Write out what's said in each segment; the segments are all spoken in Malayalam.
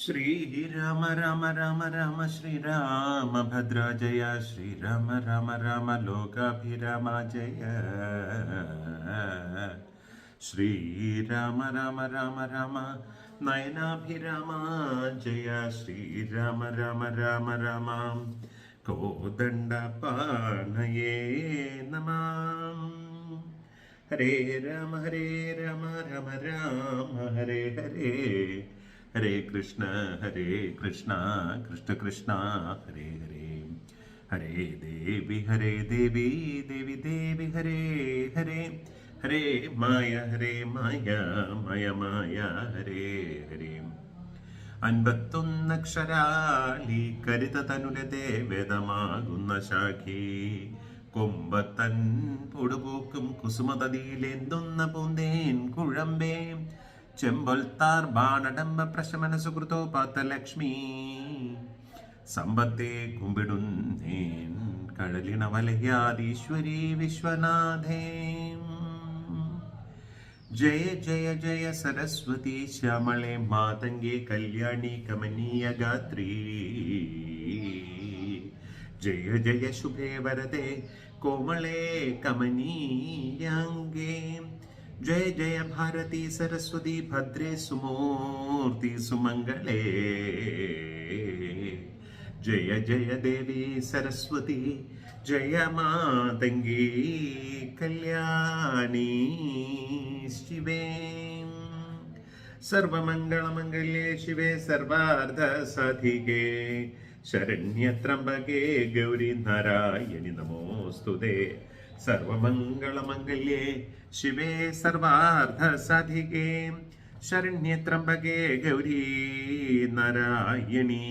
श्रीराम राम राम राम श्रीराम भद्रा जय श्रीराम राम राम लोकाभिराम जय श्रीराम राम राम राम नयनाभिराम जय श्रीराम राम राम राम कोदंडपाणये नमः। हरे राम राम राम हरे हरे हरे कृष्ण कृष्ण कृष्ण हरे हरे हरे देवी देवी देवी हरे हरे हरे माया माया माया हरे हरे അൻപത്തൊന്നക്ഷരാലി കരുതനുലതേ വേദമാകുന്ന ശാഖി കൊമ്പത്തൻ പൊടുപൂക്കും കുസുമതതിയിലെന്തുന്ന പൂന്തേൻ കുഴമ്പേ ചെമ്പൊൽത്താർ ബാണടമ്പ പ്രശമന സുഹൃത്തോപാത്തലക്ഷ്മി സമ്പത്തെ കുമ്പിടുന്നേൻ കഴലിണ വലയാദീശ്വരി വിശ്വനാഥേ ജയ ജയ ജയ സരസ്വതി ശ്യാമളെ മാതംഗേ കല്യാണി കമനീയ ഗാത്രീ ജയ ജയ ശുഭേ വരദേ കോമളേ കമനീയാംഗേ जय जय भारती सरस्वती भद्रे सुमूर्ति सुमंगले जय जय देवी सरस्वती जय मातंगी कल्याणी शिवे सर्वमंगलमंगल्ये शिवे सर्वार्थ साधिके शरण्यत्रंबके गौरी नारायणि नमोस्तुते सर्वमंगलमंगल्ये शिवे सर्वार्थ साधिके शरण्यत्रंबके गौरी नारायणी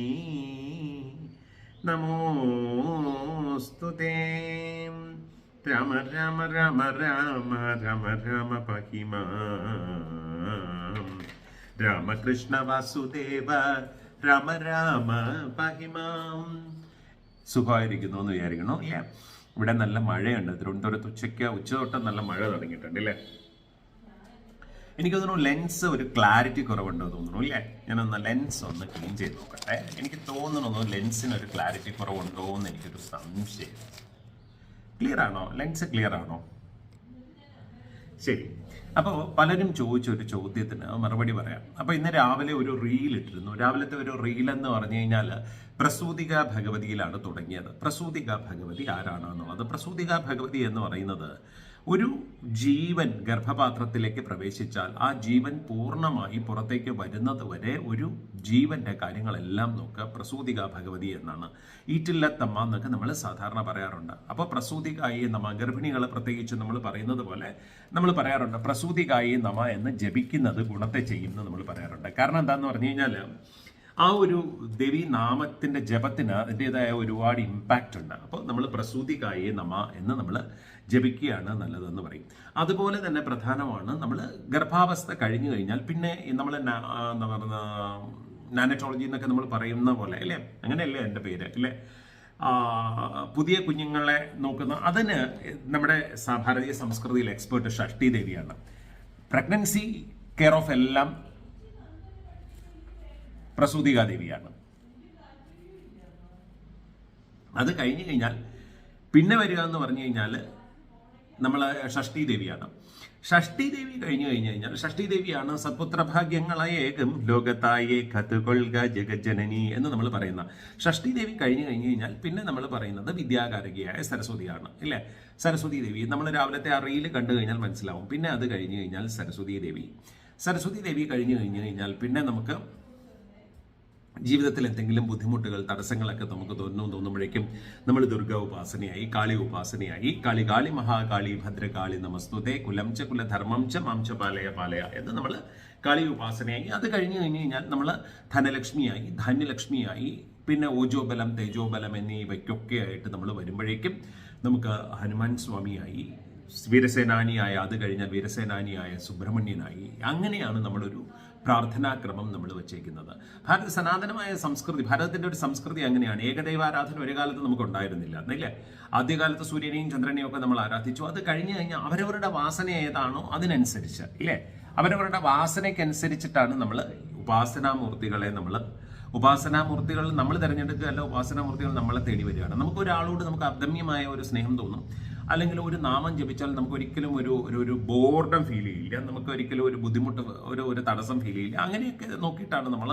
नमोस्तुते राम राम राम राम राम राम पाहि मां रामकृष्ण वासुदेव राम राम पाहि मां സുഖമായിരിക്കുന്നു എന്ന് വിചാരിക്കണോ ഇല്ല. ഇവിടെ നല്ല മഴയുണ്ട്. തിരുവനന്തപുരത്ത് ഉച്ച തൊട്ട് നല്ല മഴ തുടങ്ങിയിട്ടുണ്ട് അല്ലേ. എനിക്ക് തോന്നുന്നു ലെൻസ് ഒരു ക്ലാരിറ്റി കുറവുണ്ടോ തോന്നുന്നു ഇല്ലേ. ഞാനൊന്ന് ലെൻസ് ഒന്ന് ക്ലീൻ ചെയ്ത് നോക്കട്ടെ. എനിക്ക് തോന്നുന്നു ലെൻസിന് ഒരു ക്ലാരിറ്റി കുറവുണ്ടോ എന്ന് എനിക്കൊരു സംശയം. ക്ലിയർ ആണോ? ലെൻസ് ക്ലിയർ ആണോ? ശരി. അപ്പോൾ പലരും ചോദിച്ചൊരു ചോദ്യത്തിന് മറുപടി പറയാം. അപ്പോൾ ഇന്ന് രാവിലെ ഒരു റീൽ ഇട്ടിരുന്നു. രാവിലത്തെ ഒരു റീൽ എന്ന് പറഞ്ഞു കഴിഞ്ഞാൽ പ്രസൂതിക ഭഗവതിയിലാണ് തുടങ്ങിയത്. പ്രസൂതിക ഭഗവതി ആരാണ് എന്നുള്ളത്. പ്രസൂതിക ഭഗവതി എന്ന് പറയുന്നത് ഒരു ജീവൻ ഗർഭപാത്രത്തിലേക്ക് പ്രവേശിച്ചാൽ ആ ജീവൻ പൂർണ്ണമായി പുറത്തേക്ക് വരുന്നത് വരെ ഒരു ജീവന്റെ കാര്യങ്ങളെല്ലാം നോക്കുക പ്രസൂതിക ഭഗവതി എന്നാണ്. ഈറ്റില്ലത്തമ്മ എന്നൊക്കെ നമ്മൾ സാധാരണ പറയാറുണ്ട്. അപ്പോൾ പ്രസൂതികായി നമ, ഗർഭിണികൾ പ്രത്യേകിച്ച് നമ്മൾ പറയുന്നത് പോലെ നമ്മൾ പറയാറുണ്ട് പ്രസൂതികായി നമ എന്ന് ജപിക്കുന്നത് ഗുണത്തെ ചെയ്യുമെന്ന് നമ്മൾ പറയാറുണ്ട്. കാരണം എന്താണെന്ന് പറഞ്ഞു കഴിഞ്ഞാൽ ആ ഒരു ദേവി നാമത്തിന്റെ ജപത്തിന് അതിൻ്റെതായ ഒരുപാട് ഇമ്പാക്റ്റ് ഉണ്ട്. അപ്പോൾ നമ്മൾ പ്രസൂതികായി നമ എന്ന് നമ്മൾ ജപിക്കുകയാണ് നല്ലതെന്ന് പറയും. അതുപോലെ തന്നെ പ്രധാനമാണ് നമ്മൾ ഗർഭാവസ്ഥ കഴിഞ്ഞു കഴിഞ്ഞാൽ പിന്നെ നമ്മൾ എന്താ പറയുക നാനറ്റോളജി എന്നൊക്കെ നമ്മൾ പറയുന്ന പോലെ അല്ലേ, അങ്ങനെയല്ലേ എൻ്റെ പേര് അല്ലേ, പുതിയ കുഞ്ഞുങ്ങളെ നോക്കുന്ന അതിന് നമ്മുടെ ഭാരതീയ സംസ്കൃതിയിൽ എക്സ്പേർട്ട് ഷഷ്ടി ദേവിയാണ്. പ്രഗ്നൻസി കെയർ ഓഫ് എല്ലാം പ്രസൂതികാ ദേവിയാണ്. അത് കഴിഞ്ഞു കഴിഞ്ഞാൽ പിന്നെ വരിക എന്ന് പറഞ്ഞു കഴിഞ്ഞാൽ നമ്മൾ ഷഷ്ടി ദേവിയാണ്. ഷഷ്ടി ദേവി കഴിഞ്ഞു കഴിഞ്ഞാൽ ഷഷ്ടി ദേവിയാണ് സത്പുത്രഭാഗ്യങ്ങളേകം ലോകത്തായേ കത്തുകൊള്ളുക ജഗജ്ജനനി എന്ന് നമ്മൾ പറയുന്ന ഷഷ്ടി ദേവി കഴിഞ്ഞു കഴിഞ്ഞാൽ പിന്നെ നമ്മൾ പറയുന്നത് വിദ്യാകാരകിയായ സരസ്വതിയാണ് ഇല്ലേ. സരസ്വതി ദേവി നമ്മൾ രാവിലത്തെ ആ റീല് കണ്ടു കഴിഞ്ഞാൽ മനസ്സിലാവും. പിന്നെ അത് കഴിഞ്ഞു കഴിഞ്ഞാൽ സരസ്വതി ദേവി കഴിഞ്ഞു കഴിഞ്ഞാൽ പിന്നെ നമുക്ക് ജീവിതത്തിൽ എന്തെങ്കിലും ബുദ്ധിമുട്ടുകൾ തടസ്സങ്ങളൊക്കെ നമുക്ക് തോന്നുമ്പോഴേക്കും നമ്മൾ ദുർഗ ഉപാസനയായി, കാളി ഉപാസനയായി, കാളി മഹാകാളി ഭദ്രകാളി നമസ്തുതേ കുലം ച കുലധർമ്മം ച മാം ച പാലയ എന്ന് നമ്മൾ കാളി ഉപാസനയായി. അത് കഴിഞ്ഞു കഴിഞ്ഞാൽ നമ്മൾ ധനലക്ഷ്മിയായി, ധാന്യലക്ഷ്മിയായി, പിന്നെ ഓജോബലം തേജോബലം എന്നിവയ്ക്കൊക്കെ ആയിട്ട് നമ്മൾ വരുമ്പോഴേക്കും നമുക്ക് ഹനുമാൻ സ്വാമിയായി, വീരസേനാനിയായ, അത് കഴിഞ്ഞാൽ വീരസേനാനിയായ സുബ്രഹ്മണ്യനായി. അങ്ങനെയാണ് നമ്മളൊരു പ്രാർത്ഥനാക്രമം നമ്മൾ വെച്ചേക്കുന്നത്. സനാതനമായ സംസ്കൃതി, ഭാരതത്തിന്റെ ഒരു സംസ്കൃതി അങ്ങനെയാണ്. ഏകദൈവാരാധന ഒരു കാലത്ത് നമുക്ക് ഉണ്ടായിരുന്നില്ല എന്നല്ലേ. ആദ്യകാലത്ത് സൂര്യനെയും ചന്ദ്രനെയും ഒക്കെ നമ്മൾ ആരാധിച്ചു. അത് കഴിഞ്ഞു കഴിഞ്ഞാൽ അവരവരുടെ വാസന ഏതാണോ അതിനനുസരിച്ച് ഇല്ലേ, അവരവരുടെ വാസനയ്ക്കനുസരിച്ചിട്ടാണ് നമ്മൾ ഉപാസനാമൂർത്തികളെ നമ്മൾ ഉപാസനാമൂർത്തികൾ നമ്മൾ തിരഞ്ഞെടുക്കുകയല്ല, ഉപാസനാമൂർത്തികൾ നമ്മളെ തേടി വരികയാണ്. നമുക്ക് ഒരാളോട് നമുക്ക് അദമ്യമായ ഒരു സ്നേഹം തോന്നും, അല്ലെങ്കിൽ ഒരു നാമം ജപിച്ചാൽ നമുക്ക് ഒരിക്കലും ഒരു ബോർഡം ഫീൽ ചെയ്യില്ല, നമുക്ക് ഒരിക്കലും ഒരു ബുദ്ധിമുട്ട് ഒരു തടസ്സം ഫീൽ ചെയ്യില്ല. അങ്ങനെയൊക്കെ നോക്കിയിട്ടാണ് നമ്മൾ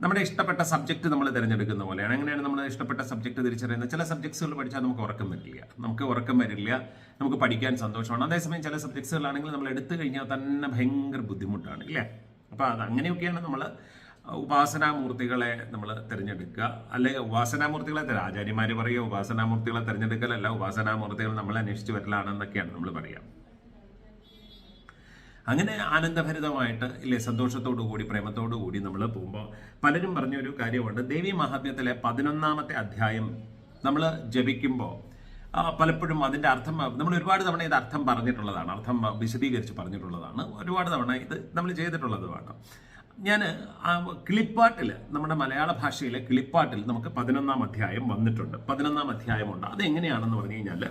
നമ്മുടെ ഇഷ്ടപ്പെട്ട സബ്ജക്റ്റ് നമ്മൾ തിരഞ്ഞെടുക്കുന്ന പോലെയാണ്. അങ്ങനെയാണ് നമ്മൾ ഇഷ്ടപ്പെട്ട സബ്ജക്റ്റ് തിരിച്ചറിയുന്നത്. ചില സബ്ജക്ട്സുകൾ പഠിച്ചാൽ നമുക്ക് ഉറക്കം വരില്ല, നമുക്ക് പഠിക്കാൻ സന്തോഷമാണ്. അതേസമയം ചില സബ്ജക്ട്സുകളാണെങ്കിൽ നമ്മൾ എടുത്തു കഴിഞ്ഞാൽ തന്നെ ഭയങ്കര ബുദ്ധിമുട്ടാണ്, ഇല്ലേ? അപ്പോൾ അങ്ങനെയൊക്കെയാണ് നമ്മൾ ഉപാസനാമൂർത്തികളെ നമ്മൾ തിരഞ്ഞെടുക്കുക. അല്ലെങ്കിൽ ഉപാസനാമൂർത്തികളെ ആചാര്യന്മാർ പറയുക ഉപാസനാമൂർത്തികളെ തിരഞ്ഞെടുക്കലല്ല, ഉപാസനാമൂർത്തികൾ നമ്മളെ അന്വേഷിച്ച് വരലാണെന്നൊക്കെയാണ് നമ്മൾ പറയുക. അങ്ങനെ ആനന്ദഭരിതമായിട്ട് ഇല്ലേ, സന്തോഷത്തോടു കൂടി പ്രേമത്തോടു കൂടി നമ്മൾ പോകുമ്പോൾ പലരും പറഞ്ഞൊരു കാര്യമുണ്ട്. ദേവി മഹാത്മ്യത്തിലെ 11ാമത്തെ അധ്യായം നമ്മൾ ജപിക്കുമ്പോൾ പലപ്പോഴും അതിൻ്റെ അർത്ഥം നമ്മൾ ഒരുപാട് തവണ ഇത് അർത്ഥം പറഞ്ഞിട്ടുള്ളതാണ്, അർത്ഥം വിശദീകരിച്ച് പറഞ്ഞിട്ടുള്ളതാണ്, ഒരുപാട് തവണ ഇത് നമ്മൾ ചെയ്തിട്ടുള്ളതുമാണ്. ഞാൻ കിളിപ്പാട്ടിൽ, നമ്മുടെ മലയാള ഭാഷയിലെ കിളിപ്പാട്ടിൽ നമുക്ക് 11ാം അധ്യായം വന്നിട്ടുണ്ട്, 11ാം അധ്യായമുണ്ട്. അതെങ്ങനെയാണെന്ന് പറഞ്ഞു കഴിഞ്ഞാൽ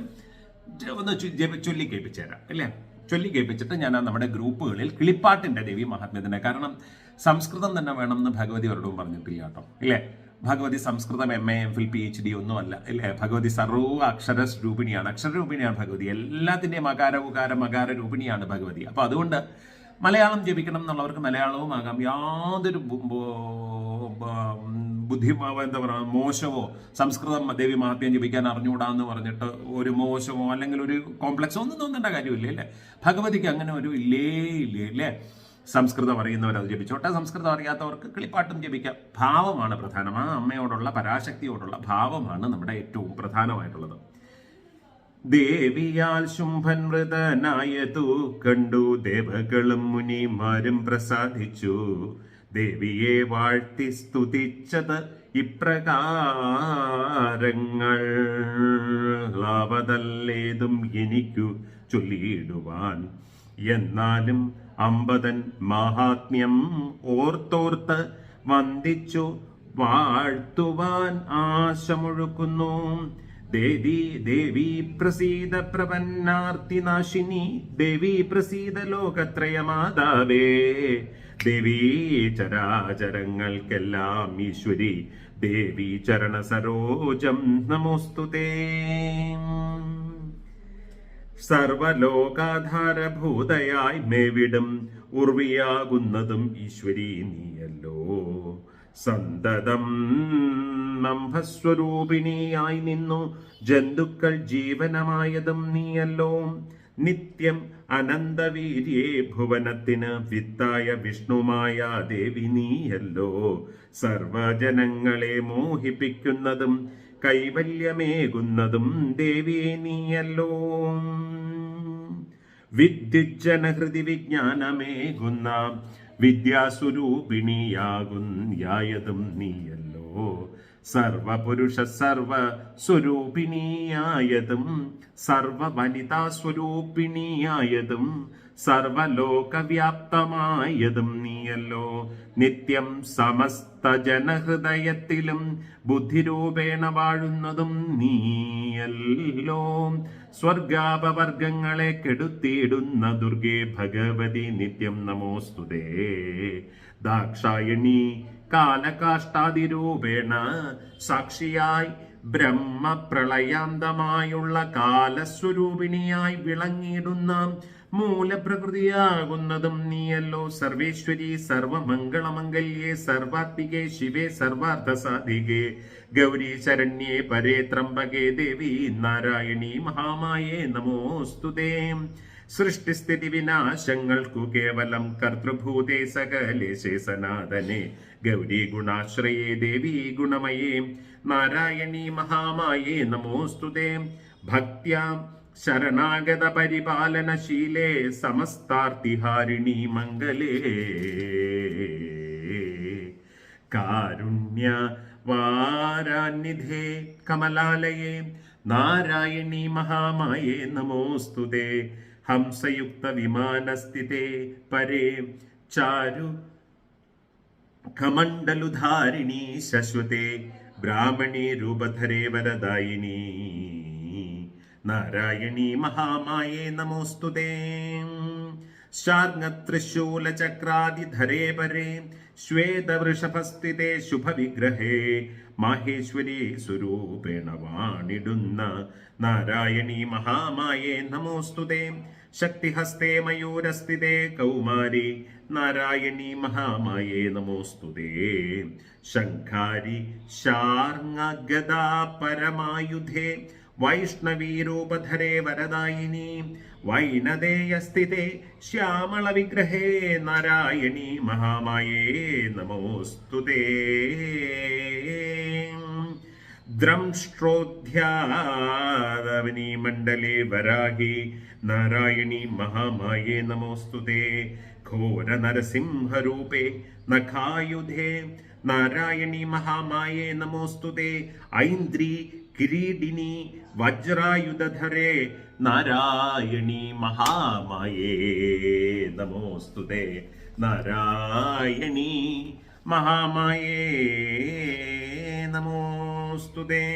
ഒന്ന് ചൊല്ലി കേൾപ്പിച്ചു തരാം, അല്ലേ? ചൊല്ലി കേൾപ്പിച്ചിട്ട് ഞാൻ നമ്മുടെ ഗ്രൂപ്പുകളിൽ കിളിപ്പാട്ടിൻ്റെ ദേവി മഹാത്മ്യത്തിൻ്റെ, കാരണം സംസ്കൃതം തന്നെ വേണമെന്ന് ഭഗവതി ഒരിടവും പറഞ്ഞിട്ടില്ല കേട്ടോ, ഇല്ലേ? ഭഗവതി സംസ്കൃതം MA MPhil PhD ഒന്നുമല്ല, ഇല്ലേ? ഭഗവതി സർവ്വ അക്ഷരരൂപിണിയാണ് ഭഗവതി. എല്ലാത്തിൻ്റെയും അകാര ഉകാര മകാര രൂപിണിയാണ് ഭഗവതി. അപ്പോൾ അതുകൊണ്ട് മലയാളം ജപിക്കണം എന്നുള്ളവർക്ക് മലയാളവും ആകാം. യാതൊരു എന്താ പറയുക, മോശമോ സംസ്കൃതം ദേവി മഹാത്മ്യം ജപിക്കാൻ അറിഞ്ഞുകൂടാന്ന് പറഞ്ഞിട്ട് ഒരു മോശമോ അല്ലെങ്കിൽ ഒരു കോംപ്ലക്സോ ഒന്നും തോന്നേണ്ട കാര്യമില്ല, അല്ലേ? ഭഗവതിക്ക് അങ്ങനെ ഒരു ഇല്ലേ? സംസ്കൃതം അറിയുന്നവരത് ജപിച്ചോട്ടെ, സംസ്കൃതം അറിയാത്തവർക്ക് കിളിപ്പാട്ടും ജപിക്കാം. ഭാവമാണ് പ്രധാനം. ആ അമ്മയോടുള്ള പരാശക്തിയോടുള്ള ഭാവമാണ് നമ്മുടെ ഏറ്റവും പ്രധാനമായിട്ടുള്ളത്. ദേവിയാൽ ശുംഭൻ മൃതനായതു കണ്ടു ദേവകളും മുനിമാരും പ്രസാദിച്ചു. ദേവിയെ വാഴ്ത്തി സ്തുതിച്ചത് ഇപ്രകാരങ്ങൾ. ലാവതല്ലേതും എനിക്കു ചൊല്ലിയിടുവാൻ, എന്നാലും അമ്പതൻ മഹാത്മ്യം ഓർത്തോർത്ത് വന്ദിച്ചു വാഴ്ത്തുവാൻ ആശമൊഴുക്കുന്നു. ദേവി പ്രസീദ പ്രപന്നാർത്തിനാശിനി, ദേവി പ്രസീദ ലോകത്രയമാതാവേ. ദേവി ചരാചരങ്ങൾക്കെല്ലാം ഈശ്വരി, ദേവി ചരണ സരോജം നമോസ്തുതേ. സർവലോകാധാരഭൂതയായി മേവിടും ഉർവിയാകുന്നതും ഈശ്വരി നീയല്ലോ. സന്തതം നംഭസ്വരൂപിണിയായി നിന്നു ജന്തുക്കൾ ജീവനമായതും നീയല്ലോ. നിത്യം അനന്തവീര്യേ ഭുവനത്തിന് വിത്തായ വിഷ്ണുമായ ദേവി നീയല്ലോ. സർവജനങ്ങളെ മോഹിപ്പിക്കുന്നതും കൈവല്യമേകുന്നതും ദേവി നീയല്ലോ. വിദ്യുജ്ജനഹൃതി വിജ്ഞാനമേകുന്ന വിദ്യാസ്വരൂപിണിയാകുന്നതും നീയല്ലോ. സർവപുരുഷ സർവ സ്വരൂപിണിയായതും സർവവനിതാസ്വരൂപിണിയായതും സർവലോകവ്യാപ്തമായതും നീയല്ലോ. നിത്യം സമസ്ത ജനഹൃദയത്തിലും ബുദ്ധിരൂപേണ വാഴുന്നതും നീയല്ലോ. സ്വർഗാപവർഗങ്ങളെ കെടുത്തിയിടുന്ന ദുർഗേ ഭഗവതി നിത്യം നമോസ്തുതേ. ദാക്ഷായണി കാലകാഷ്ടാദിരൂപേണ സാക്ഷിയായി ബ്രഹ്മപ്രളയാന്തമായുള്ള കാലസ്വരൂപിണിയായി വിളങ്ങിയിടുന്ന മൂലപ്രകൃതിയാകുന്നതും നീയല്ലോ. സർവേശ്വരി സർവമംഗളമംഗല്യേ സർവാത്മികേ ശിവേ സർവാർത്ഥസാധികേ ഗൗരി ശരണ്യേ പരേ ത്രംബകേ ദേവി നാരായണി മഹാമായേ നമോസ്തുതേ. സൃഷ്ടിസ്ഥിതി വിനാശങ്ങൾക്കു കേവലം കർത്തൃഭൂതേ സകലേശേ സനാതനെ ഗൗരി ഗുണാശ്രയേ ദേവി ഗുണമയേ നാരായണി മഹാമായേ നമോസ്തുതേ. ഭക്ത്യാ ശരണാഗത പരിപാലനശീലേ സമസ്താർത്തിഹാരിണി മംഗലേ. കാരുണ്യ വാരാനിധേ കമലാലയേ നാരായണി മഹാമായേ നമോസ്തുതേ. ഹംസയുക്ത വിമാനസ്ഥിതേ പരേ ചാരു ഖമണ്ഡലുധാരിണി ശശ്വതേ ബ്രാഹ്മണി രൂപധരേ വരദായിനി നാരായണി മഹാമായേ നമോസ്തുതേ. ശാർങ്ങത്രിശൂലചക്രാദിധരേ പരേ ശ്വേതവൃഷഭസ്ഥിതേ ശുഭവിഗ്രഹേ മാഹേശ്വരി സ്വരൂപേണ വാണിടുന്ന നാരായണീ മഹാമായേ നമോസ്തുതേ. ശക്തിഹസ്തേ മയൂരസ്ഥിതേ കൗമാരി നാരായണീ മഹാമായേ നമോസ്തുതേ. ശംഖാരി ശാർങ്ങഗദാ പരമായുധേ വൈഷ്ണവീരൂപധരേ വരദായിനി വൈനദേയസ്ഥിതേ ശ്യാമളവിഗ്രഹേ നാരായണീ മഹാമായേ നമോസ്തുതേ. ദ്രംഷ്ട്രോദ്ധ്യാവനി മണ്ഡലേ വരാഹി നാരായണീ മഹാമായേ നമോസ്തുതേ. ഘോര നരസിംഹരൂപേ നഖായുധേ നാരായണീ മഹാമായേ നമോസ്തുതേ. ഐന്ദ്രീ കിരീടിനി വജ്രായുധധരേ നാരായണീ മഹാമായേ നമോസ്തുതേ. നാരായണീ മഹാമായേ നമോസ്തുതേ.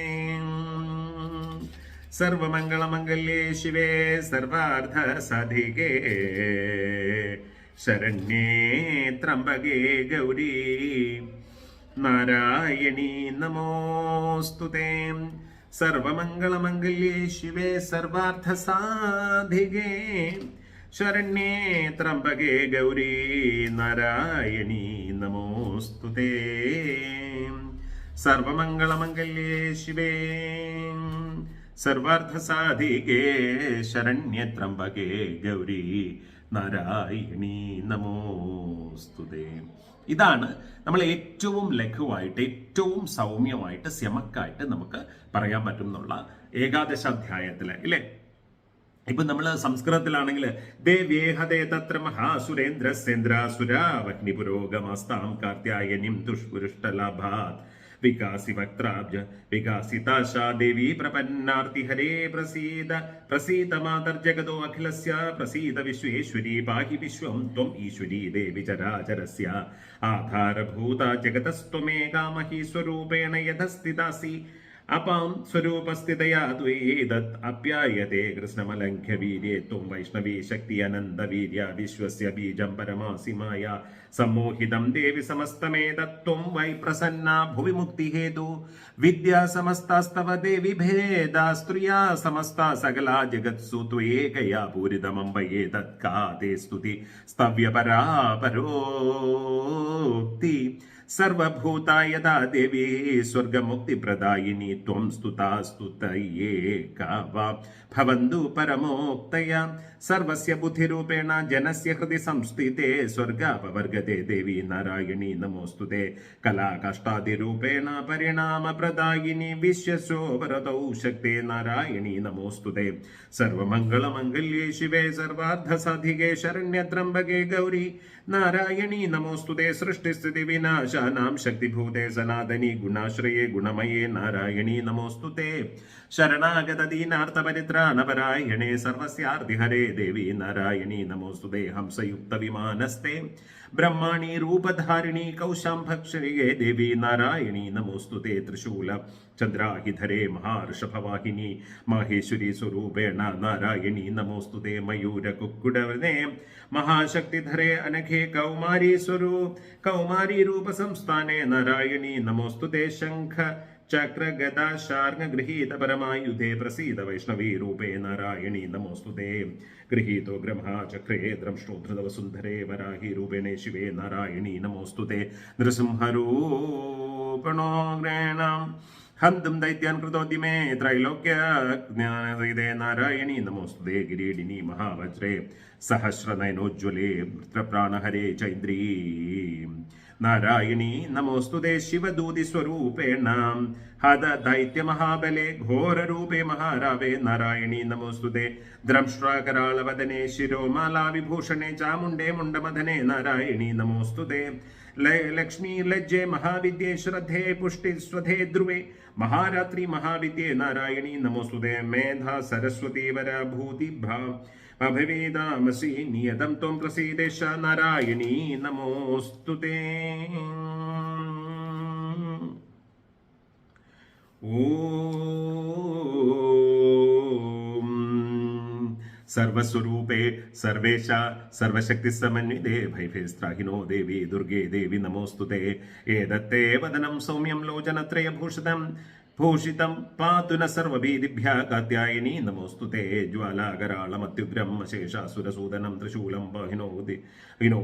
സർവമംഗളമംഗല്യേ ശിവേ സർവാർത്ഥസാധികേ ശരണ്യേ ത്രംബകേ ഗൗരീ നാരായണീ നമോസ്തുതേ. സർവമംഗളമംഗല്യേ ശിവേ സർവാർത്ഥസാധികേ ശരണ്യേ ത്രംബകേ ഗൗരീ നാരായണീ നമോസ്തുതേ. സർവമംഗളമംഗല്യേ ശിവേ സർവാർത്ഥസാധികേ ശരണ്യേ ത്രംബകേ ഗൗരീ നാരായണീ നമോസ്തുതേ. ഇതാണ് നമ്മൾ ഏറ്റവും ലഘുവായിട്ട് ഏറ്റവും സൗമ്യമായിട്ട് സ്യമക്കായിട്ട് നമുക്ക് പറയാൻ പറ്റുന്നുള്ള ഏകാദശാധ്യായത്തില് ഇല്ലേ. ഇപ്പൊ നമ്മൾ സംസ്കൃതത്തിലാണെങ്കിൽ ദേവേഹദേ തത്ര മഹാസുരേന്ദ്രസേന്ദ്രാസുരാവഗ്നി പുരോഗമസ്താം കാർത്യായനിം ദുഷ്പുരുഷ്ടലാഭാത് വികാസി വക്ത്രാബ്ജ വികാസിതാശാ ദേവി പ്രപന്നാർത്തി ഹരേ പ്രസീദ പ്രസീദ മാതർജഗതോ അഖിലസ്യ പ്രസീദ വിശ്വേശ്വരി പാഹി വിശ്വം ത്വം ഈശ്വരീ ദേവി ചരാചരസ്യ ആധാരഭൂത ജഗതസ്ത്വമേകാ മഹീസ്വരൂപേണ യഥസ്ഥിതാസി അപാം സ്വരൂപസ്ഥിതയാ ത്വയേതത് അപ്യായതേ കൃഷ്ണമലംഘ്യ വീര്യേ ത്വം വൈഷ്ണവീ ശക്തി അനന്തവീര്യ വിശ്വസ്യ ബീജം പരമാസി മായ സമ്മോഹിതം ദേവി സമസ്തമേതത്വം വൈ പ്രസന്ന ഭുവി മുക്തിഹേതു വിദ്യാ സമസ്താസ്തവ ദേവി ഭേദാസ്ത്രിയാ സമസ്ത സകലാ ജഗത്സു ത്വയേകയാ പൂരിതമംബയേതത് കാ തേ സ്തുതി സ്തവ്യപരാ പരോക്തി സർവഭൂതാ യഥാ ദേവി സ്വർഗമുക്തിപ്രദായിനി ത്വം സ്തുതാ സ്തുതയേകാവാ ഭവന്തു പരമോക്തയാ സർവസ്യ ബുദ്ധിരൂപേണ ജനസ്യ ഹൃദി സംസ്ഥിതേ സ്വർഗാപവർഗതേ ദേവി നാരായണീ നമോസ്തുതേ. കലാകാഷ്ടാദിരൂപേണ പരിണാമപ്രദായിനി വിശ്വസോപരതൗ ശക്തേ നാരായണീ നമോസ്തുതേ. സർവമംഗളമംഗല്യേ ശിവേ സർവാർത്ഥസാധികേ ശരണ്യത്രംബകേ ഗൗരി നാരായണീ നമോസ്തുതേ. സൃഷ്ടിസ്ഥിതി വിനാശാനാം ശക്തിഭൂതേ സനാതനി ഗുണാശ്രയേ ഗുണമയേ നാരായണീ നമോസ്തുതേ. ശരണാഗത ദീനാർത്ഥപരിത്രാണപരായണേ സർവസ്യാർത്തിഹരേ ദേവി നാരായണീ നമോസ്തുതേ. ഹംസയുക്ത വിമാനസ്തേ ബ്രഹ്മാണി രൂപധാരിണി കൗശാംഭക്ഷരിയേ ദേവി നാരായണീ നമോസ്തുതേ. ത്രിശൂല ചന്ദ്രാഹിധരേ മഹാർഷഭവാഹിനി മാഹേശ്വരി സ്വരൂപേണ നാരായണീ നമോസ്തുതേ. മയൂര കുക്കുടവനേ മഹാശക്തിധരേ അനഘേ കൗമാരി രൂപ സംസ്ഥാനേ നാരായണീ നമോസ്തുതേ. ശംഖ ചക്ര ഗദാ ശാർങ്ങ ഗൃഹീത പരമായുധേ പ്രസീദ വൈഷ്ണവീ രൂപേ നാരായണീ നമോസ്തുതേ. ഗൃഹീതോ ബ്രഹ്മാ ചക്രേ ദ്രംഷ്ടോധൃതവസുന്ധരേ വരാഹി രൂപേണേ ശിവേ നാരായണീ നമോസ്തുതേ. നൃസിംഹരൂപണോ ഗ്രേണം ഹന്തും ദൈത്യാൻ കൃതോദ്യമേ ത്രൈലോക്യജ്ഞാനസഹിതേ നാരായണീ നമോസ്തുതേ. കിരീടിനി മഹാവജ്രേ സഹസ്രനയനോജ്വലേ വൃത്രപ്രാണഹരേ ചൈന്ദ്രീ നാരായണീ നമോസ്തുതേ. ശിവദൂതി സ്വരൂപേണ ഹത ദൈത്യ മഹാബലേ ഘോരരൂപേ മഹാരാവേ നാരായണീ നമോസ്തുതേ. ദ്രംഷ്ട്രാകരാളവദനേ ശിരോമാലാ വിഭൂഷണേ ചാമുണ്ടേ മുണ്ടമദനേ നാരായണീ നമോസ്തുതേ. ലക്ഷ്മീ ലജ്ജേ മഹാവിദ്യേ ശ്രദ്ധേ പുഷ്ടി സ്വധേ ധ്രുവേ മഹാരാത്രി മഹാവിദ്യേ നാരായണീ നമോസ്തുതേ. മേധാ സരസ്വതീ വരഭൂതിഭ്രാ അഭിവേദാമസി നിയതം ത്വം പ്രസീദേശ നാരായണീ നമോസ്തുതേ. ഓം സർവസ്വരൂപേ സർവേശ സർവശക്തി സമന്വിതേ ഭൈഭേസ്ത്രാഹിനോ ദേവി ദുർഗേ ദേവി നമോസ്തുതേ ഏതത്തേ വദനം സൗമ്യം ലോചനത്രയഭൂഷിതം ഭൂഷിതം പാതു ന സർവഭീതിഭ്യ കാത്യായനി നമോസ്തുതേ ജ്വാലാകരാളമത്യുഗ്രം അശേഷാസുരസൂദനം ത്രിശൂലം ഹിനോ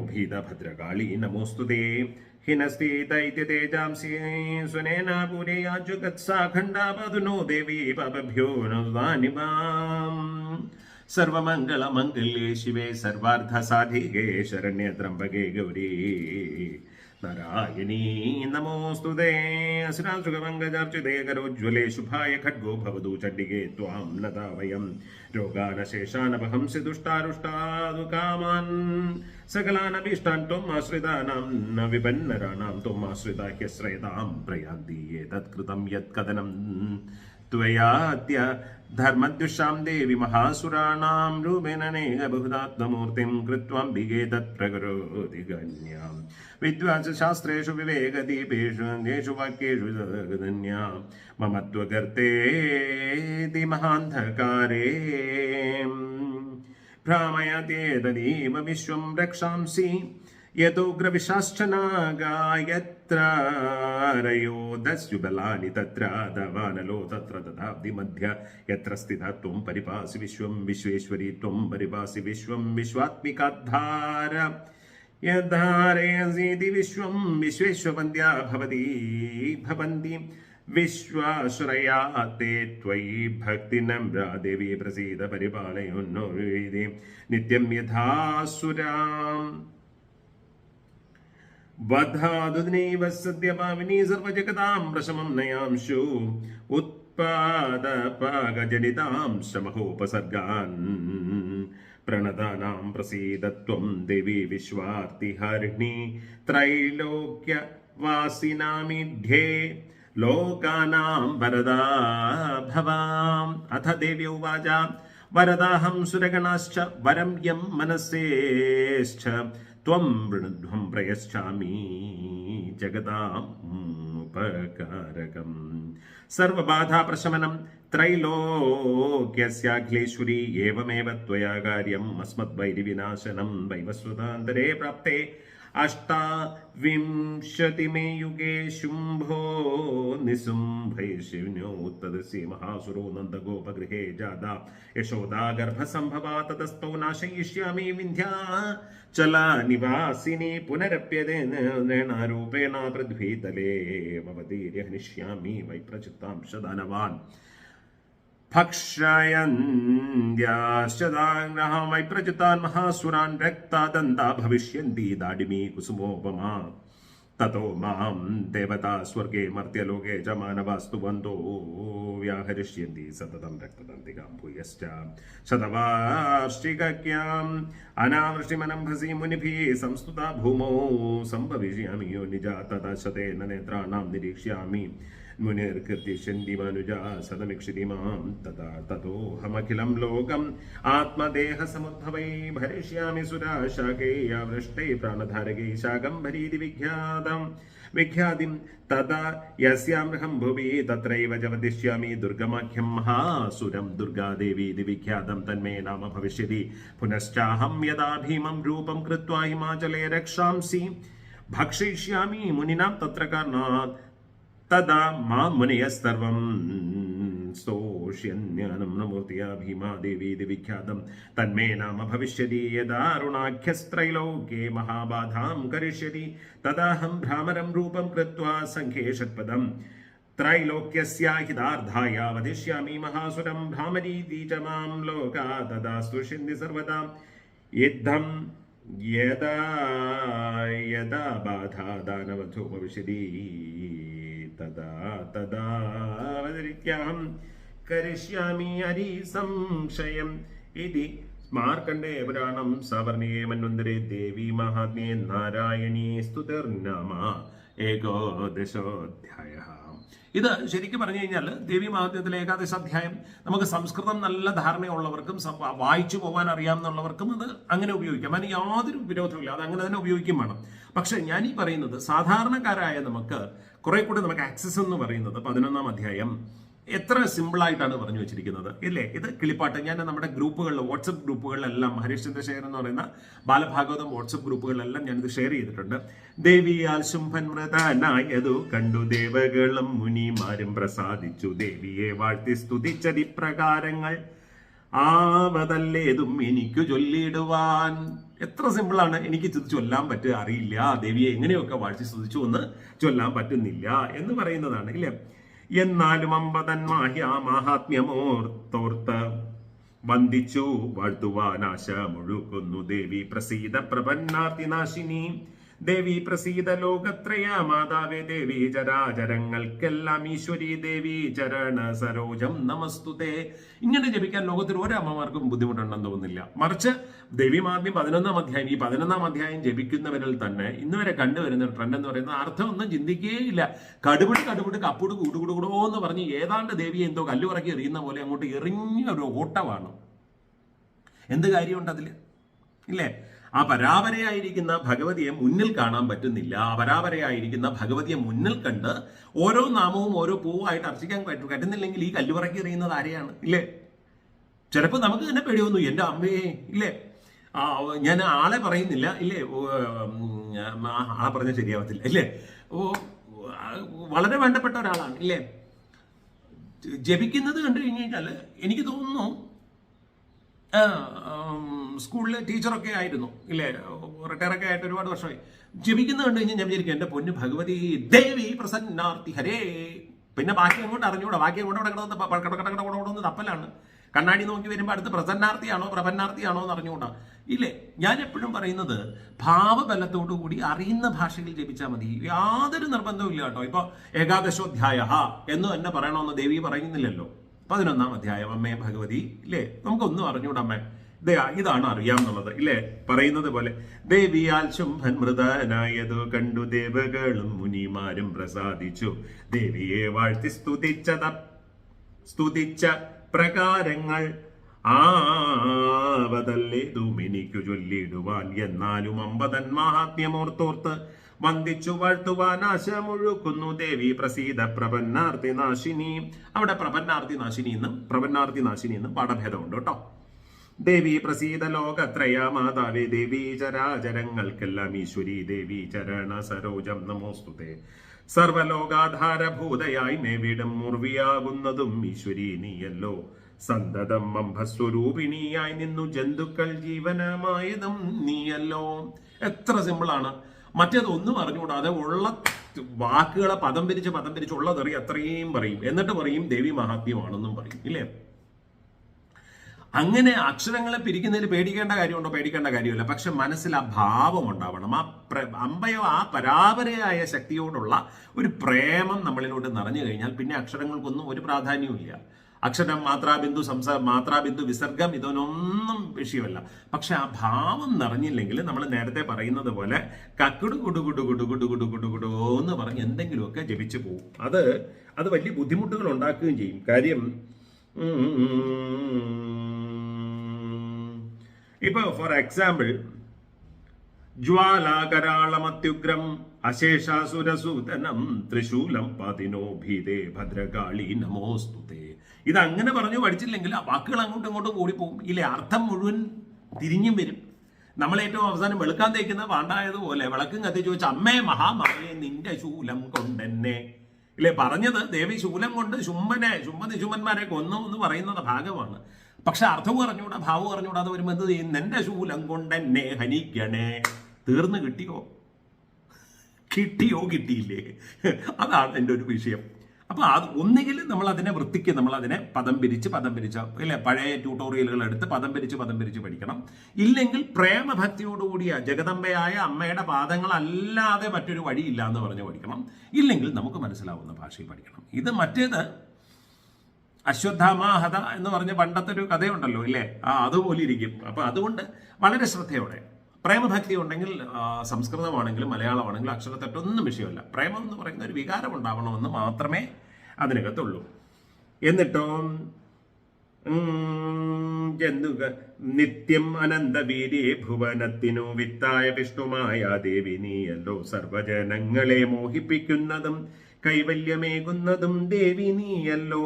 ഭീതഭദ്രകാളി നമോസ്തുതേ ഹിനസ്തീതൈത്യതേജാംസി സ്വനേന പൂരയാജുഗത്സാഖണ്ഡാപതുനോ ദേവി പാപഭ്യോ നവാനിമാം സർവമംഗളമംഗല്യേ ശിവേ സർവാർത്ഥസാധികേ ശരണ്യേ ത്രംബകേ ഗൗരീ നാരായണീ നമോസ്തുതേ അസുരാസുഖമംഗജാർച്ചിതേ കരോജ്വലേ ശുഭായ ഖഡ്ഗോ ഭവതു ചണ്ഡികേ ത്വാം നതാ വയം രോഗാനശേഷാനപഹംസി ദുഷ്ടാരുഷ്ടാദുകാമാൻ സകലാനഭീഷ്ടാൻ ത്വം ആശ്രിതാനാം ന വിപന്നരാണാം ത്വം ആശ്രിതാ ഹ്യശ്രയതാം പ്രയാന്തി ഏതത്കൃതം യത്കഥനം ത്വയാദ്യ ധർമ്മദ്യുഷാം ദേവി മഹാസുരാണാം രൂപേണനേക ബഹുധാത്മമൂർത്തിം കൃത്വാംബികേ തത്പ്രകരോതി ഗണ്യാം വിദ്വാംസശാസ്ത്രേഷു വിവേകദീപേഷു യേഷു വാക്യേഷു ധന്യാം മമ ത്വഗർത്തേതി മഹാന്ധകാരേ ഭ്രാമയതേതദീവ വിശ്വം രക്ഷാംസി യതോഗ്രവിശാശ്ച നാഗായത്രയോദസ്യുബലാനി തത്ര ദവാനലോ തത്ര തഥാബ്ദി മധ്യ യത്ര സ്ഥിതഃ ത്വം പരിപാസി വിശ്വം വിശ്വേശ്വരി ത്വം പരിപാസി വിശ്വം വിശ്വാത്മികാദ്ധാര യദ്ധാരയസീതി വിശ്വം വിശ്വേശ്വപന്ധ്യാ ഭവന്തി വിശ്വാശ്രയാ തേ ത്വയി ഭക്തി നമ്രാ ദേവി പ്രസീദ പരിപാലയോന്നോ നിത്യം യഥാസുരാം വധാതുനൈവ സദ്യപാവിനി സർവജഗതാം പ്രശമം നയാംശു ഉത്പാദപാകജനിതാം ശ്രമഹോപസർഗാൻ പ്രണതാനാം പ്രസീദത്വം ദേവി വിശ്വാർത്തിഹർണി ത്രൈലോക്യവാസിനാമിഢ്യേ ലോകാനാം വരദാ ഭവാം അഥ ദേവ്യ ഉവാച വരദാഹം സുരഗണാശ്ച വരം യം മനസേശ്ച ത്വം വൃണധ്വം പ്രയച്ഛാമി ജഗതാം ഉപകാരകം സർവബാധാപ്രശമനം ത്രൈലോക്യസ്യാഖിലേശ്വരി ഏവമേവ ത്വയാ കാര്യം അസ്മദ്വൈരിവിനാശനം വൈവസ്വതാന്തരേ പ്രാപ്തേ അഷ്ടാവിംശതിമേ യുഗേ ശുംഭോ നിസുംഭൈശിന്യോത്തദസ്യ മഹാസുരോ നന്ദഗോപഗൃഹേ ജാത യശോദാ ഗർഭസംഭവാ തതസ്തോ നാശയിഷ്യാമി വിന്ധ്യാചല നിവാസിനി പുനരപ്യതേന പൃഥ്വീതലേ ഭവതീര്യ ഹനിഷ്യാമി വൈപ്രചിത്താം ശദാനവാൻ ഭക്ഷയന്ത്യാശ്ചതാഗ്രഹാം വൈപ്രചിതാൻ മഹാസുരാൻ രക്താദന്താ ഭവിഷ്യന്തി ദാഡിമീ കുസുമോപമാ തതോ മാം ദേവതാ സ്വർഗേ മർത്യലോകേ ച മാനവാസ്തുവന്തോ വ്യാഹരിഷ്യന്തി സതതം രക്തദന്തികാം ഭൂയശ്ച ശതവാർഷികക്യാം അനാവൃഷ്ടിമനംഭസി മുനിഭിः സംസ്തുതാ ഭൂമോ സംഭവിഷ്യാമി യോനിജാ തഥാ ശതേന നേത്രാണാം നിരീക്ഷ്യാമി മുനിർകീർത്തിഷ്യന്തി മനുജാ സതമിക്ഷിതി മാം തഥാ തതോഹമഖിലം ലോകം ആത്മദേഹസമുദ്ഭവൈ ഭരിഷ്യാമി സുരാശാകൈ പ്രാണധാരകൈ ശാകംഭരീതി വിഖ്യാതിം തഥാ യസ്യാമൃഹം ഭുവി തത്രൈവ ജവദിഷ്യാമി ദുർഗമാഖ്യം മഹാസുരം ദുർഗാദേവീതി വിഖ്യാതം തന്മേ നാമ ഭവിഷ്യതി പുനശ്ചാഹം യഥാ ഭീമം രൂപം കൃത്വാ ഹിമാചലേ രക്ഷാംസി ഭക്ഷിഷ്യാമി മുനിനാം തത്ര കാരണാത് തദാ മാം മുനയസ്സർവം സ്തോഷ്യന്യാനം നമൂർത്തിയാ ഭീമാ ദേവീതി വിഖ്യാതം തന്മേ നാമ ഭവിഷ്യതി യദാരുണാഖ്യസ്ത്രൈലോക്യേ മഹാബാധാം കരിഷ്യതി തദാഹം ഭ്രാമരം രൂപം കൃത്വാ സംഖ്യേ ഷട്പദം ത്രൈലോക്യസ്യാഹിതാർത്ഥായ വദിഷ്യാമി മഹാസുരം ഭ്രാമരീതി ച മാം ലോകാ തദാ സ്തുഷ്യന്തി സർവദാ യുദ്ധം യദാ യദാ ബാധാ ദാനവധോ ഭവിഷ്യതി തദാ തദാവതരിക്യാം കരിഷ്യാമി ഹരി സംശയം ഇതി മാർക്കണ്ഡേയ പുരാണം സവർണികേ മന്വന്തരേ ദേവി മഹാത്മ്യേ നാരായണീ സ്തുതിർനാമ ഏകോദശോധ്യായഃ. ഇത് ശരിക്കും പറഞ്ഞു കഴിഞ്ഞാൽ ദേവി മഹാത്മ്യത്തിലെ ഏകാദശാധ്യായം നമുക്ക് സംസ്കൃതം നല്ല ധാരണയുള്ളവർക്കും വായിച്ചു പോകാൻ അറിയാമെന്നുള്ളവർക്കും അത് അങ്ങനെ ഉപയോഗിക്കാം. അതിന് യാതൊരു വിരോധമില്ല, അത് അങ്ങനെ തന്നെ ഉപയോഗിക്കും വേണം. പക്ഷെ ഞാൻ ഈ പറയുന്നത് സാധാരണക്കാരായ നമുക്ക് കുറെ കൂടെ നമുക്ക് ആക്സസ് എന്ന് പറയുന്നത് 11-ാം അധ്യായം എത്ര സിമ്പിളായിട്ടാണ് പറഞ്ഞു വെച്ചിരിക്കുന്നത് ഇല്ലേ. ഇത് കിളിപ്പാട്ട് ഞാൻ നമ്മുടെ ഗ്രൂപ്പുകളിൽ, വാട്സപ്പ് ഗ്രൂപ്പുകളിലെല്ലാം, ഹരീഷ് ചന്ദ്രശേഖരൻ എന്ന് പറയുന്ന ബാലഭാഗവതം വാട്സപ്പ് ഗ്രൂപ്പുകളിലെല്ലാം ഞാനിത് ഷെയർ ചെയ്തിട്ടുണ്ട്. ദേവിയാൽ ശുംഭൻ മൃതനായതു കണ്ടു ദേവകളും മുനിമാരും പ്രസാദിച്ചു, ദേവിയെ വാഴ്ത്തി സ്തുതിച്ചതി പ്രകാരങ്ങൾ ആവതല്ലേതും എനിക്കു ചൊല്ലിടുവാൻ. എത്ര സിമ്പിളാണ്. എനിക്ക് ഇത് ചൊല്ലാൻ പറ്റുക അറിയില്ല, ദേവിയെ എങ്ങനെയൊക്കെ വാഴ്ത്തി സ്തുതിച്ചു എന്ന് ചൊല്ലാൻ പറ്റുന്നില്ല എന്ന് പറയുന്നതാണ് ഇല്ലേ. എന്നാലും മാഹാത്മ്യമോർത്തോർത്ത് വന്ദിച്ചു വാഴ്ത്തുവാനാശ മുഴുക്കുന്നു, ദേവി പ്രസീത പ്രപന്നാർത്തി നാശിനി, ദേവി പ്രസീത ലോകത്രയ മാതാവേ, ദേവി ചരാചരങ്ങൾക്കെല്ലാം ഈശ്വരി, ദേവി ചരണ സരോജം നമസ്തുതേ. ഇങ്ങനെ ജപിക്കാൻ ലോകത്തിൽ ഒരമ്മമാർക്കും ബുദ്ധിമുട്ടുണ്ടെന്ന് തോന്നുന്നില്ല. മറിച്ച് ദേവിമാദ്യം 11-ാം അധ്യായം, ഈ 11-ാം അധ്യായം ജപിക്കുന്നവരിൽ തന്നെ ഇന്ന് വരെ കണ്ടുവരുന്ന ട്രെൻഡ് എന്ന് പറയുന്നത് അർത്ഥം ഒന്നും ചിന്തിക്കുകയില്ല. കടുപിടി കടുപിടി കൂടുകൂടോ എന്ന് പറഞ്ഞ് ഏതാണ്ട് ദേവിയെ എന്തോ കല്ലുറക്കി എറിയുന്ന പോലെ അങ്ങോട്ട് എറിഞ്ഞ ഒരു ഓട്ടമാണ്. എന്ത് കാര്യമുണ്ട് അതിൽ ഇല്ലേ. ആ പരാപരയായിരിക്കുന്ന ഭഗവതിയെ മുന്നിൽ കാണാൻ പറ്റുന്നില്ല. ആ പരാപരയായിരിക്കുന്ന ഭഗവതിയെ മുന്നിൽ കണ്ട് ഓരോ നാമവും ഓരോ പൂവായിട്ട് അർച്ചിക്കാൻ പറ്റുന്നില്ലെങ്കിൽ ഈ കല്ലുപറക്കി എറിയുന്നത് ആരെയാണ് ഇല്ലേ. ചിലപ്പോൾ നമുക്ക് തന്നെ പേടിയൊന്നു, എൻ്റെ അമ്മയെ ഇല്ലേ. ഞാൻ ആളെ പറയുന്നില്ല ഇല്ലേ, ആളെ പറഞ്ഞാൽ ശരിയാവത്തില്ല ഇല്ലേ. വളരെ വേണ്ടപ്പെട്ട ഒരാളാണ് ഇല്ലേ. ജപിക്കുന്നത് കണ്ടു കഴിഞ്ഞാൽ എനിക്ക് തോന്നുന്നു സ്കൂളിലെ ടീച്ചറൊക്കെ ആയിരുന്നു ഇല്ലേ, റിട്ടയറൊക്കെ ആയിട്ട് ഒരുപാട് വർഷമായി. ജപിക്കുന്ന കണ്ടു കഴിഞ്ഞാൽ ഞാൻ വിചാരിക്കും എൻ്റെ പൊന്നു ഭഗവതി ദേവി പ്രസന്നാർത്തി ഹരേ. പിന്നെ ബാക്കി അങ്ങോട്ട് അറിഞ്ഞൂടാ, ബാക്കി അങ്ങോട്ട് തപ്പലാണ്. കണ്ണാടി നോക്കി വരുമ്പോൾ അടുത്ത് പ്രസന്നാർത്തിയാണോ പ്രപന്നാർത്തിയാണോ എന്ന് അറിഞ്ഞുകൂടാ ഇല്ലേ. ഞാൻ എപ്പോഴും പറയുന്നത് ഭാവബലത്തോടു കൂടി അറിയുന്ന ഭാഷയിൽ ജപിച്ചാൽ മതി, യാതൊരു നിർബന്ധവും ഇല്ല കേട്ടോ. ഇപ്പൊ ഏകാദശോധ്യായ എന്ന് തന്നെ പറയണമെന്ന് ദേവി പറയുന്നില്ലല്ലോ. 11-ാം അധ്യായം അമ്മേ ഭഗവതി ഇല്ലേ. നമുക്കൊന്നും അറിഞ്ഞൂടാ അമ്മേ, ഇതാണ് അറിയാമെന്നുള്ളത് ഇല്ലേ. പറയുന്നത് പോലെ ദേവിയാൽ ശുംഭൻ മൃതനായതു കണ്ടു ദേവകളും മുനിമാരും പ്രസാദിച്ചു, ദേവിയെ വാഴ്ത്തി സ്തുതിച്ച പ്രകാരങ്ങൾ ആവതല്ലേതും എനിക്കു ചൊല്ലിടുവാൻ. എന്നാലും അമ്പതൻ മാഹാത്മ്യമോർത്തോർത്ത് വന്ദിച്ചു വാഴ്ത്തുവാൻ ആശ മുഴുക്കുന്നു, ദേവി പ്രസീത പ്രപന്നാർത്തി നാശിനി. അവിടെ പ്രപന്നാർത്തി നാശിനി എന്നും പാഠഭേദമുണ്ട് കേട്ടോ. ദേവി പ്രസീത ലോകത്രയ മാതാവേ, ദേവി ചരാചരങ്ങൾക്കെല്ലാം ഈശ്വരി, ദേവി ചരണ സരോജം നമോസ്തുതേ. സർവലോകാധാരഭൂതയായി മേവിടം മുർവിയാകുന്നതും ഈശ്വരി നീയല്ലോ, സന്തതം അംഭസ്വരൂപിണിയായി നിന്നു ജന്തുക്കൾ ജീവനമായതും നീയല്ലോ. എത്ര സിമ്പിളാണ്. മറ്റേത് ഒന്നും അറിഞ്ഞുകൂടാതെ ഉള്ള വാക്കുകളെ പദം പിരിച്ച് ഉള്ളതെറി അത്രയും പറയും, എന്നിട്ട് പറയും ദേവി മഹാത്മ്യമാണെന്നും പറയും ഇല്ലേ. അങ്ങനെ അക്ഷരങ്ങളെ പിരിക്കുന്നതിൽ പേടിക്കേണ്ട കാര്യമുണ്ടോ? പേടിക്കേണ്ട കാര്യമില്ല. പക്ഷെ മനസ്സിൽ ആ ഭാവം ഉണ്ടാവണം. അമ്പയോ ആ പരാപരയായ ശക്തിയോടുള്ള ഒരു പ്രേമം നമ്മളിലോട്ട് നിറഞ്ഞു കഴിഞ്ഞാൽ പിന്നെ അക്ഷരങ്ങൾക്കൊന്നും ഒരു പ്രാധാന്യവും ഇല്ല. അക്ഷരം, മാത്രാബിന്ദു, വിസർഗം ഇതൊന്നും വിഷയമല്ല. പക്ഷെ ആ ഭാവം നിറഞ്ഞില്ലെങ്കിൽ നമ്മൾ നേരത്തെ പറയുന്നത് പോലെ കക്കുടു കുടു കുടു കുടു കുടു കുടു കുടു കുടു എന്ന് പറഞ്ഞ് എന്തെങ്കിലുമൊക്കെ ജപിച്ചു പോകും. അത് വലിയ ബുദ്ധിമുട്ടുകൾ ഉണ്ടാക്കുകയും ചെയ്യും. കാര്യം ഇപ്പൊ ഫോർ എക്സാമ്പിൾ ജ്വാലാകരാളമത്യുഗ്രം അശേഷാസുരസൂതനം ത്രിശൂലം പതിനോ ഭീതേ ഭദ്രകാളി നമോസ്തുതേ. ഇതങ്ങനെ പറഞ്ഞു പഠിച്ചില്ലെങ്കിൽ ആ വാക്കുകൾ അങ്ങോട്ടും ഇങ്ങോട്ടും കൂടിപ്പോകും ഇല്ലേ. അർത്ഥം മുഴുവൻ തിരിഞ്ഞും വരും. നമ്മളേറ്റവും അവസാനം വെളുക്കാൻ തേക്കുന്ന പാണ്ടായതുപോലെ വിളക്കും കത്തിച്ചു വെച്ച് അമ്മേ മഹാമായേ നിന്റെ ശൂലം കൊണ്ടെന്നെ ഇല്ലേ. പറഞ്ഞത് ദേവി ശൂലം കൊണ്ട് ശുംഭനിശുംഭന്മാരെ കൊന്നു എന്ന് പറയുന്നത് ഭാഗമാണ്. പക്ഷെ അർത്ഥവും അറിഞ്ഞൂടാ, ഭാവവും അറിഞ്ഞൂടാ. അത് വരുമ്പോൾ എന്ത് ചെയ്യും? നിന്റെ ശൂലം കൊണ്ടെന്നെ ഹനിക്കണേ. തീർന്നു കിട്ടിയില്ലേ? അതാണ് എൻ്റെ ഒരു വിഷയം. അപ്പൊ അത് ഒന്നുകിൽ നമ്മൾ അതിനെ വൃത്തിക്ക് നമ്മളതിനെ പദം പിരിച്ച് ഇല്ലേ, പഴയ ട്യൂട്ടോറിയലുകൾ എടുത്ത് പദം പിരിച്ച് പഠിക്കണം. ഇല്ലെങ്കിൽ പ്രേമഭക്തിയോടുകൂടിയ ജഗദമ്പയായ അമ്മയുടെ പാദങ്ങളല്ലാതെ മറ്റൊരു വഴിയില്ല എന്ന് പറഞ്ഞ് പഠിക്കണം. ഇല്ലെങ്കിൽ നമുക്ക് മനസ്സിലാവുന്ന ഭാഷയിൽ പഠിക്കണം. ഇത് മറ്റേത് അശ്വത്ഥാമാഹത എന്ന് പറഞ്ഞ പണ്ടത്തെ ഒരു കഥയുണ്ടല്ലോ ഇല്ലേ, അതുപോലെ ഇരിക്കും. അപ്പൊ അതുകൊണ്ട് വളരെ ശ്രദ്ധയോടെ പ്രേമഭക്തി ഉണ്ടെങ്കിൽ സംസ്കൃതമാണെങ്കിലും മലയാളമാണെങ്കിലും അക്ഷരത്തെറ്റൊന്നും വിഷയമല്ല. പ്രേമം എന്ന് പറയുന്ന ഒരു വികാരം ഉണ്ടാവണമെന്ന് മാത്രമേ അതിനകത്തുള്ളൂ. എന്നിട്ടോ നിത്യം അനന്തവീര്യേ ഭുവനത്തിനു വിത്തായ വിഷ്ണുമായ ദേവി നീയല്ലോ, സർവജനങ്ങളെ മോഹിപ്പിക്കുന്നതും കൈവല്യമേകുന്നതും ദേവി നീയല്ലോ.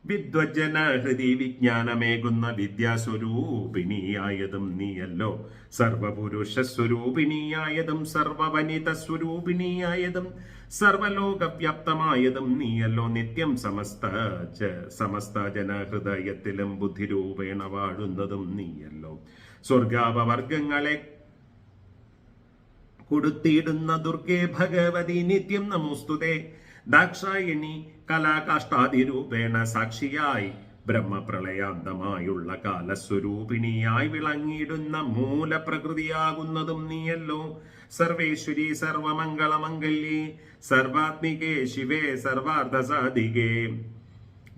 വിദ്വജ്ജന ഹൃദി വിജ്ഞാനമേകുന്ന വിദ്യാസ്വരൂപിണിയായതും നീയല്ലോ. സർവപുരുഷ സ്വരൂപിണിയായതും സർവവനിത സ്വരൂപിണിയായതും സർവലോകവ്യാപ്തമായതും നീയല്ലോ. നിത്യം സമസ്ത ജനഹൃദയത്തിലും ബുദ്ധിരൂപേണ വാഴുന്നതും നീയല്ലോ. സ്വർഗാപവർഗങ്ങളെ കൊടുത്തിടുന്ന ദുർഗേ ഭഗവതി നിത്യം നമോസ്തുതേ. ദാക്ഷായണി കലാകാഷ്ടാദിരൂപേണ സാക്ഷിയായി ബ്രഹ്മപ്രളയാന്തമായുള്ള കാലസ്വരൂപിണിയായി വിളങ്ങിയിടുന്ന മൂലപ്രകൃതിയാകുന്നതും നീയല്ലോ. സർവേശ്വരി സർവമംഗളമംഗല്യേ സർവാത്മികേ ശിവേ സർവാർത്ഥസാധികേ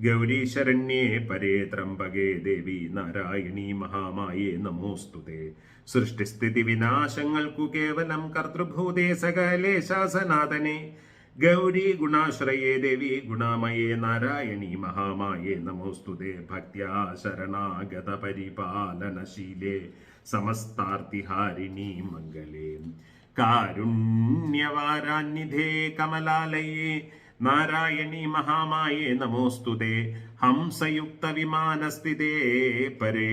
ഗൗരീ ശരണ്യേ പരേ ത്രംബകേ ദേവി നാരായണീ മഹാമായേ നമോസ്തുതേ. സൃഷ്ടിസ്ഥിതി വിനാശങ്ങൾക്കു കേവലം കർത്തൃഭൂതേ സകലേ ശാസനാഥനെ ഗൗരീ ഗുണാശ്രയേ ദേവി ഗുണമയേ നാരായണീ മഹാമായേ നമോസ്തുതേ. ഭക്ത്യാ ശരണാഗത പരിപാലനശീലേ സമസ്താർത്തിഹാരിണീ മംഗളേ കാരുണ്യവാരാന്നിധേ കമലാലയേ നാരായണീ മഹാമായേ നമോസ്തുതേ. ഹംസയുക്ത വിമാനസ്ഥിതേ പരേ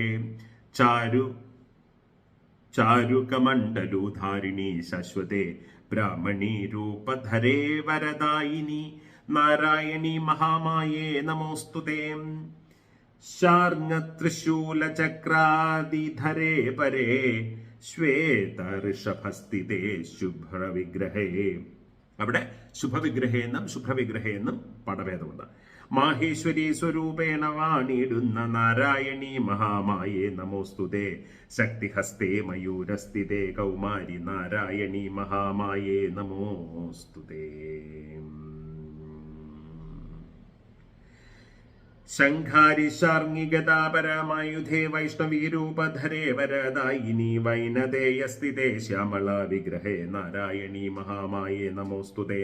ചാരുകമണ്ഡലൂധാരിണീ ശശ്വതേ ബ്രാഹ്മണീ രൂപധരേ വരദായിനി നാരായണീ മഹാമായേ നമോസ്തുതേ. ശാർങ്ങത്രിശൂലചക്രാദിധരേ പരേ ശ്വേതഋഷഭസ്ഥിതേ ശുഭ്രവിഗ്രഹേ. അവിടെ ശുഭവിഗ്രഹേന്നും ശുഭ്രവിഗ്രഹേന്നും പടഭേദമുണ്ട്. മാഹേശ്വരി സ്വരൂപേണ വാണിടുന്ന നാരായണീ മഹാമായേ നമോസ്തുതേ. ശക്തിഹസ്തേ മയൂരസ്ഥിതേ കൗമാരി നാരായണീ മഹാമായേ നമോസ്തുതേ. ശംഖാരി ശാർങ്ങിഗദാപരമായുധേ വൈഷ്ണവീരൂപധരേ വരദായിനി വൈനദേയസ്ഥിതേ ശ്യാമള വിഗ്രഹേ നാരായണീ മഹാമായേ നമോസ്തുതേ.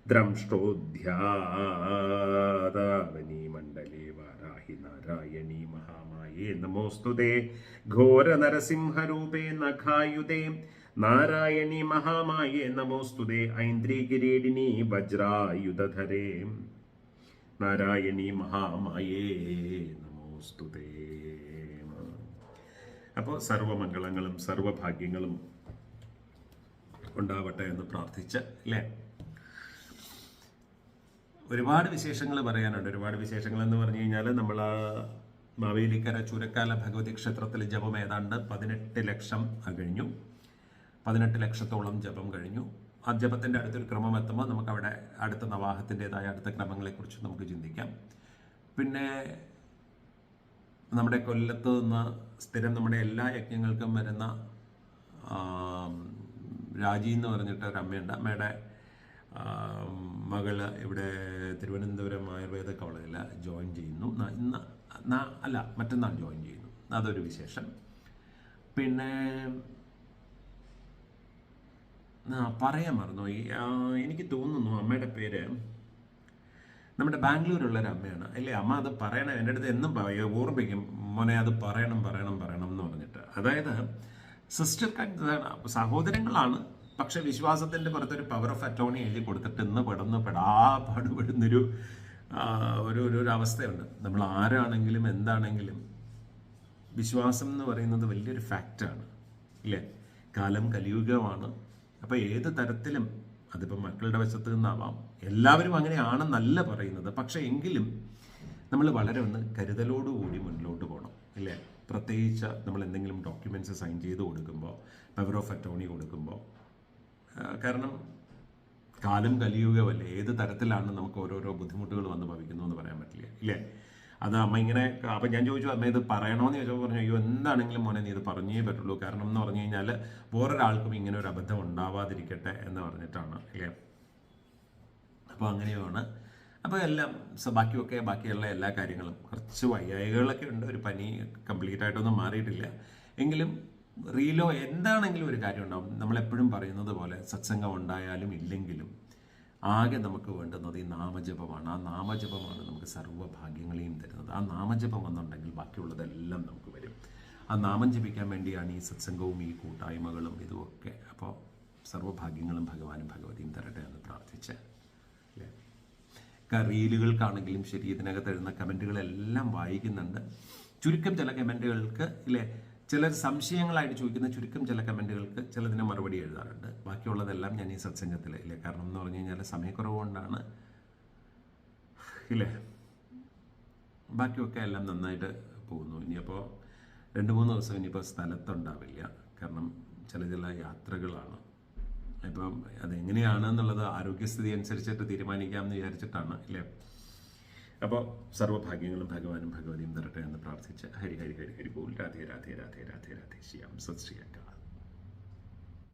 ദ്രംഷ്ടോദ്ധ്യാതാവനീ മണ്ഡലേ വാരാഹി നാരായണീ മഹാമായേ നമോസ്തുതേ. ഘോര നരസിംഹരൂപേ നഖായുധേ നാരായണീ മഹാമായേ നമോസ്തുതേ. ഐന്ദ്രീ കിരീടിനി വജ്രായുധധരേ നാരായണീ മഹാമായേ നമോസ്തുതേ. അപ്പോൾ സർവമംഗളങ്ങളും സർവഭാഗ്യങ്ങളും ഉണ്ടാവട്ടെ എന്ന് പ്രാർത്ഥിച്ച് അല്ലേ. ഒരുപാട് വിശേഷങ്ങൾ പറയാനുണ്ട്. ഒരുപാട് വിശേഷങ്ങൾ എന്ന് പറഞ്ഞു കഴിഞ്ഞാൽ നമ്മൾ മാവേലിക്കര ചൂരക്കാല ഭഗവതി ക്ഷേത്രത്തിലെ ജപം ഏതാണ്ട് 18 ലക്ഷം കഴിഞ്ഞു. 18 ലക്ഷത്തോളം ജപം കഴിഞ്ഞു. ആ ജപത്തിൻ്റെ അടുത്തൊരു ക്രമം എത്തുമ്പോൾ നമുക്ക് അവിടെ അടുത്ത നവാഹത്തിൻ്റെതായ അടുത്ത ക്രമങ്ങളെക്കുറിച്ച് നമുക്ക് ചിന്തിക്കാം. പിന്നെ നമ്മുടെ കൊല്ലത്ത് നിന്ന് സ്ഥിരം നമ്മുടെ എല്ലാ യജ്ഞങ്ങൾക്കും വരുന്ന രാജി എന്ന് പറഞ്ഞിട്ട് ഒരു അമ്മയുണ്ട്. അമ്മയുടെ മകള് ഇവിടെ തിരുവനന്തപുരം ആയുർവേദ കോളേജിൽ ജോയിൻ ചെയ്യുന്നു. മറ്റന്നാൾ ജോയിൻ ചെയ്യുന്നു. അതൊരു വിശേഷം. പിന്നെ പറയാൻ മറന്നു. എനിക്ക് തോന്നുന്നു അമ്മയുടെ പേര് നമ്മുടെ ബാംഗ്ലൂരുള്ളൊരു അമ്മയാണ് അല്ലേ. അമ്മ അത് പറയണം, എൻ്റെ അടുത്ത് എന്നും ഓർമ്മിപ്പിക്കും, മോനെ അത് പറയണം എന്ന് പറഞ്ഞിട്ട്. അതായത് സിസ്റ്റർ സഹോദരങ്ങളാണ്, പക്ഷെ വിശ്വാസത്തിൻ്റെ പുറത്തൊരു പവർ ഓഫ് അറ്റോർണി എഴുതി കൊടുത്തിട്ട് ഇന്ന് പാടുപെടുന്നൊരു ഒരു അവസ്ഥയുണ്ട്. നമ്മൾ ആരാണെങ്കിലും എന്താണെങ്കിലും വിശ്വാസം എന്ന് പറയുന്നത് വലിയൊരു ഫാക്റ്റാണ് ഇല്ലേ. കാലം കലിയുഗമാണ്. അപ്പോൾ ഏത് തരത്തിലും അതിപ്പോൾ മക്കളുടെ വശത്ത് നിന്നാവാം, എല്ലാവരും അങ്ങനെയാണെന്നല്ല പറയുന്നത്, പക്ഷെ എങ്കിലും നമ്മൾ വളരെ ഒന്ന് കരുതലോടുകൂടി മുന്നിലോട്ട് പോകണം ഇല്ലേ. പ്രത്യേകിച്ച് നമ്മൾ എന്തെങ്കിലും ഡോക്യുമെൻറ്റ്സ് സൈൻ ചെയ്ത് കൊടുക്കുമ്പോൾ, പവർ ഓഫ് അറ്റോർണി കൊടുക്കുമ്പോൾ, കാരണം കാലം കലിയുകയല്ലേ. ഏത് തരത്തിലാണ് നമുക്ക് ഓരോരോ ബുദ്ധിമുട്ടുകൾ വന്ന് ഭവിക്കുന്നു എന്ന് പറയാൻ പറ്റില്ല ഇല്ലേ. അത് അമ്മ ഇങ്ങനെ, അപ്പം ഞാൻ ചോദിച്ചു അമ്മ ഇത് പറയണമെന്ന് ചോദിച്ചപ്പോൾ പറഞ്ഞു, അയ്യോ എന്താണെങ്കിലും മോനെ നീ ഇത് പറഞ്ഞേ പറ്റുള്ളൂ, കാരണം എന്ന് പറഞ്ഞു കഴിഞ്ഞാൽ വേറൊരാൾക്കും ഇങ്ങനെ ഒരു അബദ്ധം ഉണ്ടാവാതിരിക്കട്ടെ എന്ന് പറഞ്ഞിട്ടാണ് ഇല്ലേ. അപ്പോൾ അങ്ങനെയാണ്. അപ്പോൾ എല്ലാം ബാക്കിയുള്ള എല്ലാ കാര്യങ്ങളും കുറച്ച് വയ്യായികളൊക്കെ ഉണ്ട്. ഒരു പനി കംപ്ലീറ്റ് ആയിട്ടൊന്നും മാറിയിട്ടില്ല. എങ്കിലും റീലോ എന്താണെങ്കിലും ഒരു കാര്യം ഉണ്ടാവും. നമ്മളെപ്പോഴും പറയുന്നത് പോലെ സത്സംഗം ഉണ്ടായാലും ഇല്ലെങ്കിലും ആകെ നമുക്ക് വേണ്ടുന്നത് ഈ നാമജപമാണ്. ആ നാമജപമാണ് നമുക്ക് സർവ്വഭാഗ്യങ്ങളെയും തരുന്നത്. ആ നാമജപം എന്നുണ്ടെങ്കിൽ ബാക്കിയുള്ളതെല്ലാം നമുക്ക് വരും. ആ നാമം ജപിക്കാൻ വേണ്ടിയാണ് ഈ സത്സംഗവും ഈ കൂട്ടായ്മകളും ഇതുമൊക്കെ. അപ്പോൾ സർവ്വഭാഗ്യങ്ങളും ഭഗവാനും ഭഗവതിയും തരട്ടെ എന്ന് പ്രാർത്ഥിച്ച് റീലുകൾക്കാണെങ്കിലും ശരി, ഇതിനകത്ത് എഴുതുന്ന കമൻറ്റുകളെല്ലാം വായിക്കുന്നുണ്ട്. ചുരുക്കം ചില കമൻറ്റുകൾക്ക് ഇല്ലേ, ചിലർ സംശയങ്ങളായിട്ട് ചോദിക്കുന്ന ചുരുക്കം ചില കമൻറ്റുകൾക്ക് ചിലതിന് മറുപടി എഴുതാറുണ്ട്. ബാക്കിയുള്ളതെല്ലാം ഞാൻ ഈ സത്സംഗത്തിൽ ഇല്ലേ, കാരണം എന്ന് പറഞ്ഞു കഴിഞ്ഞാൽ സമയക്കുറവ് കൊണ്ടാണ് ഇല്ലേ. ബാക്കിയൊക്കെ എല്ലാം നന്നായിട്ട് പോകുന്നു. ഇനിയപ്പോൾ 2-3 ദിവസം ഇനിയിപ്പോൾ സ്ഥലത്തുണ്ടാവില്ല, കാരണം ചില യാത്രകളാണ്. ഇപ്പം അതെങ്ങനെയാണ് എന്നുള്ളത് ആരോഗ്യസ്ഥിതി അനുസരിച്ചിട്ട് തീരുമാനിക്കാമെന്ന് വിചാരിച്ചിട്ടാണ് ഇല്ലേ. അപ്പോൾ സർവ്വഭാഗ്യങ്ങളും ഭഗവാനും ഭഗവതിയും തരട്ടെ എന്ന് പ്രാർത്ഥിച്ച് ഹരി ഹരി ഹരി ഹരി ബോൾ. രാധേ രാധേ രാധേ രാധേ രാധേ ശ്യാം. സത് ശ്രീ അകാൽ.